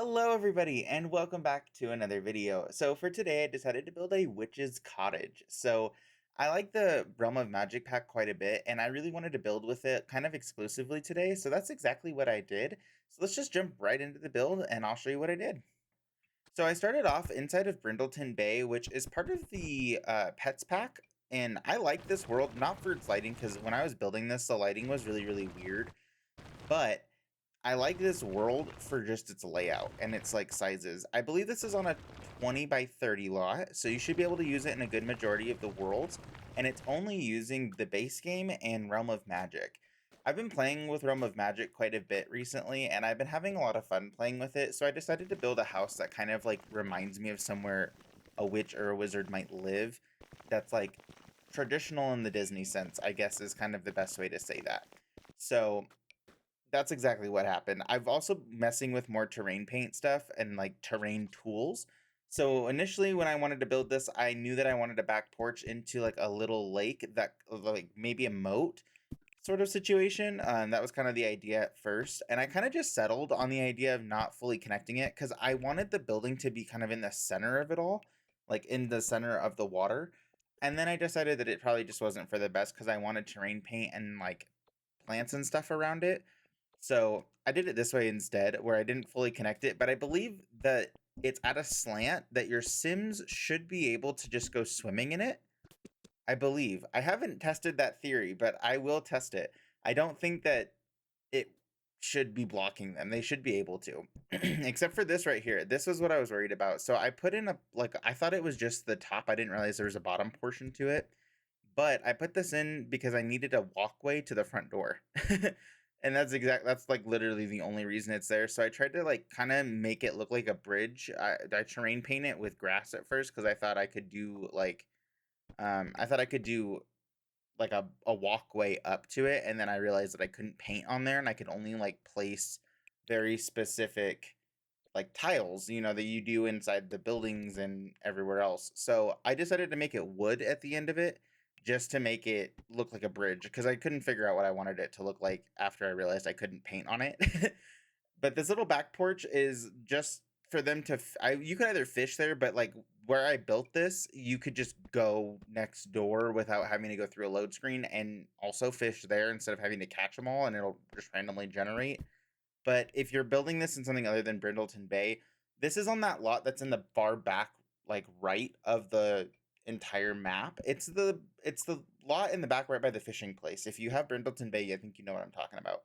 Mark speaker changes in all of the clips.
Speaker 1: Hello everybody and welcome back to another video. So for today I decided to build a Witches Cottage. So I like the Realm of Magic pack quite a bit and I really wanted to build with it kind of exclusively today. So that's exactly what I did. So let's just jump right into the build and I'll show you what I did. So I started off inside of Brindleton Bay, which is part of the Pets pack. And I like this world, not for its lighting, because when I was building this, the lighting was really weird. But I like this world for just its layout and its like sizes. I believe this is on a 20 by 30 lot, so you should be able to use it in a good majority of the worlds, and it's only using the base game and Realm of Magic. I've been playing with Realm of Magic quite a bit recently, and I've been having a lot of fun playing with it, so I decided to build a house that kind of like reminds me of somewhere a witch or a wizard might live. That's like traditional in the Disney sense, I guess is kind of the best way to say that. So that's exactly what happened. I've also messing with more terrain paint stuff and like terrain tools. So initially when I wanted to build this, I knew that I wanted a back porch into like a little lake that like maybe a moat sort of situation. That was kind of the idea at first. And I kind of just settled on the idea of not fully connecting it because I wanted the building to be kind of in the center of it all, like in the center of the water. And then I decided that it probably just wasn't for the best because I wanted terrain paint and like plants and stuff around it. So I did it this way instead, where I didn't fully connect it, but I believe that it's at a slant that your Sims should be able to just go swimming in it. I believe. I haven't tested that theory, but I will test it. I don't think that it should be blocking them. They should be able to. Except for this right here. This was what I was worried about. So I put in a, like, I thought it was just the top. I didn't realize there was a bottom portion to it. But I put this in because I needed a walkway to the front door. And that's like literally the only reason it's there. So I tried to like kind of make it look like a bridge. I terrain paint it with grass at first because I thought I could do like I thought I could do like a walkway up to it, and then I realized that I couldn't paint on there and I could only like place very specific like tiles, that you do inside the buildings and everywhere else. So I decided to make it wood at the end of it just to make it look like a bridge because I couldn't figure out what I wanted it to look like after I realized I couldn't paint on it. But this little back porch is just for them to you could either fish there, but like where I built this, you could just go next door without having to go through a load screen and also fish there instead of having to catch them all and it'll just randomly generate. But if you're building this in something other than Brindleton Bay, this is on that lot that's in the far back, like right of the entire map. It's the lot in the back right by the fishing place. If you have Brindleton Bay, I think you know what I'm talking about.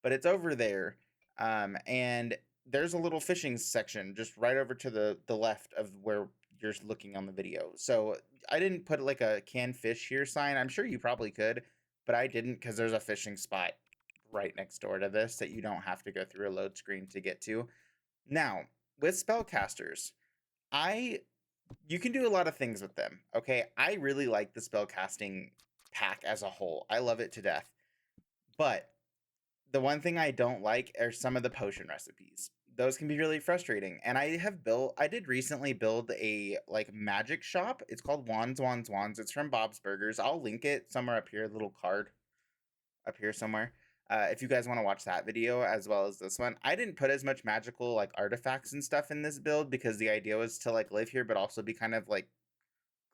Speaker 1: But it's over there, and there's a little fishing section just right over to the left of where you're looking on the video. So I didn't put like a can fish here sign. I'm sure you probably could, but I didn't because there's a fishing spot right next door to this that you don't have to go through a load screen to get to. Now, with spellcasters, I you can do a lot of things with them. Okay, I really like the spellcasting pack as a whole. I love it to death. But the one thing I don't like are some of the potion recipes. Those can be really frustrating. And I did recently build a like magic shop. It's called Wands, Wands, Wands. It's from Bob's Burgers. I'll link it somewhere up here, a little card up here somewhere. If you guys want to watch that video as well as this one, I didn't put as much magical like artifacts and stuff in this build because the idea was to like live here, but also be kind of like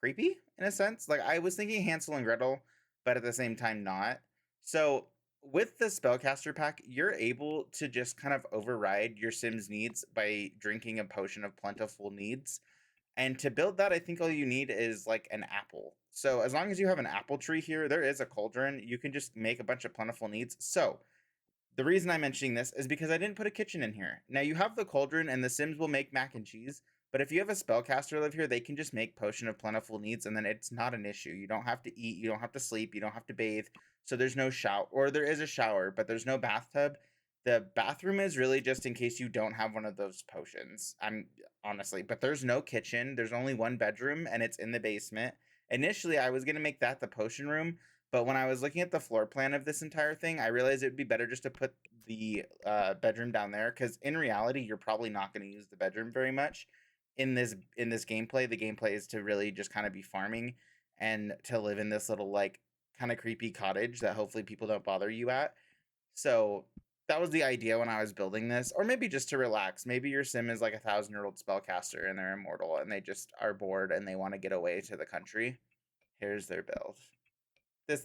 Speaker 1: creepy in a sense. Like I was thinking Hansel and Gretel, but at the same time not. So with the spellcaster pack, you're able to just kind of override your Sims needs by drinking a potion of plentiful needs. And to build that, I think all you need is like an apple. So as long as you have an apple tree here, there is a cauldron. You can just make a bunch of plentiful needs. So the reason I'm mentioning this is because I didn't put a kitchen in here. Now you have the cauldron and the Sims will make mac and cheese, but if you have a spellcaster live here, they can just make potion of plentiful needs and then it's not an issue. You don't have to eat, you don't have to sleep, you don't have to bathe. So there's no shower, or there is a shower, but there's no bathtub. The bathroom is really just in case you don't have one of those potions. I'm honestly, but there's no kitchen. There's only one bedroom and it's in the basement. Initially, I was going to make that the potion room, but when I was looking at the floor plan of this entire thing, I realized it would be better just to put the bedroom down there because in reality, you're probably not going to use the bedroom very much in this gameplay. The gameplay is to really just kind of be farming and to live in this little like kind of creepy cottage that hopefully people don't bother you at. So that was the idea when I was building this, or maybe just to relax. Maybe your sim is like 1,000-year-old spellcaster and they're immortal and they just are bored and they want to get away to the country. Here's their build.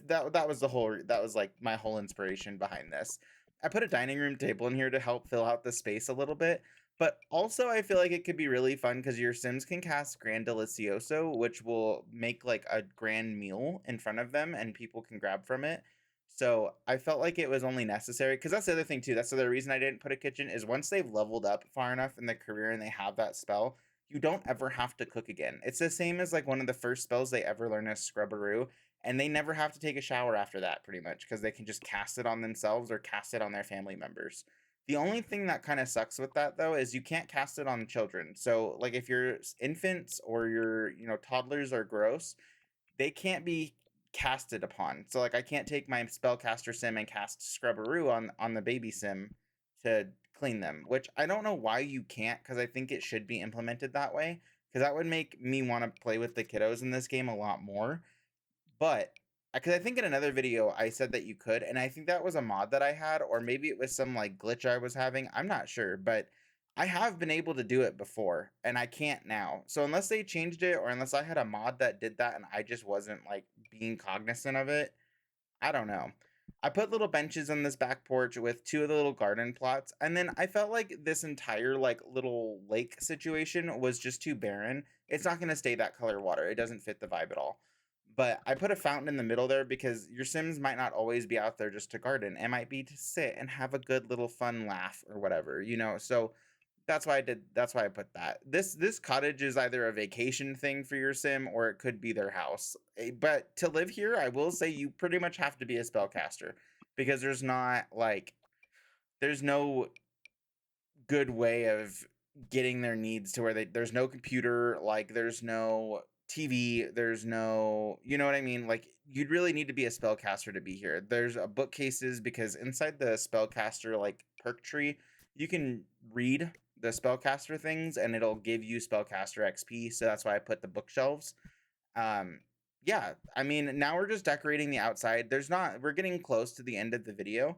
Speaker 1: That was the whole that was like my whole inspiration behind this. I put a dining room table in here to help fill out the space a little bit, but also I feel like it could be really fun because your Sims can cast Grand Delicioso, which will make like a grand meal in front of them and people can grab from it. So I felt like it was only necessary because that's the other thing too. That's the other reason I didn't put a kitchen is once they've leveled up far enough in their career and they have that spell, you don't ever have to cook again. It's the same as like one of the first spells they ever learn as Scrubberoo, and they never have to take a shower after that pretty much because they can just cast it on themselves or cast it on their family members. The only thing that kind of sucks with that though is you can't cast it on children. So like if your infants or your, toddlers are gross, they can't be casted upon. So like I can't take my spellcaster sim and cast Scrubberoo on the baby sim to clean them, which I don't know why you can't because I think it should be implemented that way because that would make me want to play with the kiddos in this game a lot more. But because I think in another video I said that you could, and I think that was a mod that I had, or maybe it was some like glitch I was having. I'm not sure, but I have been able to do it before, and I can't now. So unless they changed it, or unless I had a mod that did that and I just wasn't like being cognizant of it, I don't know. I put little benches on this back porch with two of the little garden plots, and then I felt like this entire like little lake situation was just too barren. It's not going to stay that color water. It doesn't fit the vibe at all. But I put a fountain in the middle there because your Sims might not always be out there just to garden. It might be to sit and have a good little fun laugh or whatever. So that's why I put that. This cottage is either a vacation thing for your sim or it could be their house. But to live here, I will say you pretty much have to be a spellcaster because there's no good way of getting their needs to where there's no computer, like there's no TV, there's no, you know what I mean? Like you'd really need to be a spellcaster to be here. There's a bookcases because inside the spellcaster like perk tree, you can read the spellcaster things and it'll give you spellcaster XP. So that's why I put the bookshelves. um yeah, I mean, now we're just decorating the outside. We're getting close to the end of the video.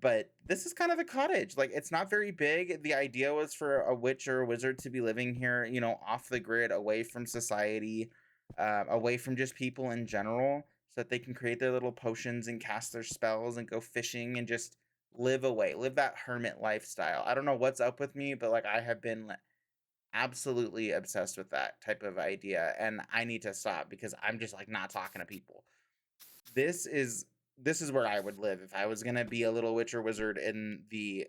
Speaker 1: But this is kind of the cottage. Like it's not very big. The idea was for a witch or a wizard to be living here, off the grid, away from society, away from just people in general, so that they can create their little potions and cast their spells and go fishing and just live that hermit lifestyle. I don't know what's up with me, but like I have been absolutely obsessed with that type of idea, and I need to stop because I'm just like not talking to people. This is this is where I would live if I was gonna be a little witch or wizard in the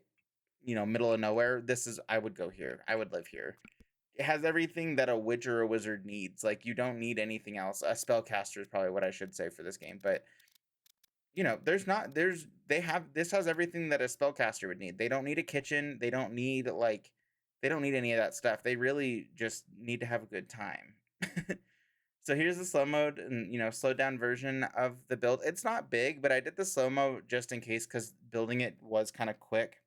Speaker 1: middle of nowhere. I would go here. I would live here. It has everything that a witch or a wizard needs. Like you don't need anything else. A spellcaster is probably what I should say for this game, but there's not there's they have this has everything that a spellcaster would need. They don't need a kitchen. They don't need any of that stuff. They really just need to have a good time. So here's the slow mode and slowed down version of the build. It's not big, but I did the slow mo just in case because building it was kind of quick.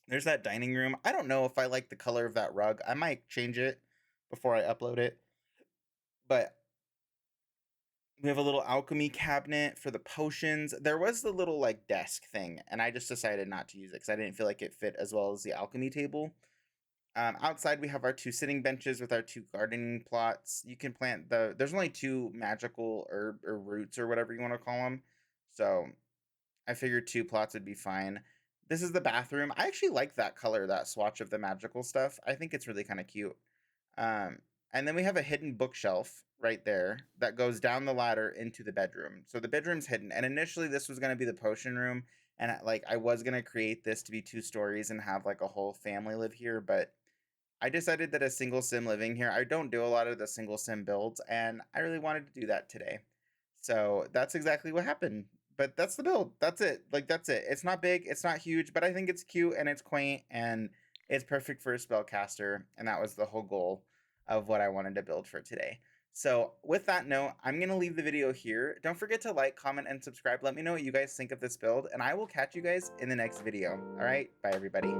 Speaker 1: There's that dining room. I don't know if I like the color of that rug. I might change it before I upload it. But we have a little alchemy cabinet for the potions. There was the little like desk thing, and I just decided not to use it because I didn't feel like it fit as well as the alchemy table. Outside, we have our two sitting benches with our two gardening plots. You can plant there's only two magical herb or roots or whatever you want to call them. So I figured two plots would be fine. This is the bathroom. I actually like that color, that swatch of the magical stuff. I think it's really kind of cute. Um, and then we have a hidden bookshelf right there that goes down the ladder into the bedroom. So the bedroom's hidden. And initially, this was going to be the potion room. And I was going to create this to be 2 stories and have like a whole family live here. But I decided that a single sim living here, I don't do a lot of the single sim builds, and I really wanted to do that today. So that's exactly what happened. But that's the build. That's it. Like, that's it. It's not big, it's not huge, but I think it's cute and it's quaint and it's perfect for a spellcaster. And that was the whole goal of what I wanted to build for today. So, with that note, I'm going to leave the video here. Don't forget to like, comment, and subscribe. Let me know what you guys think of this build, and I will catch you guys in the next video. All right? Bye, everybody.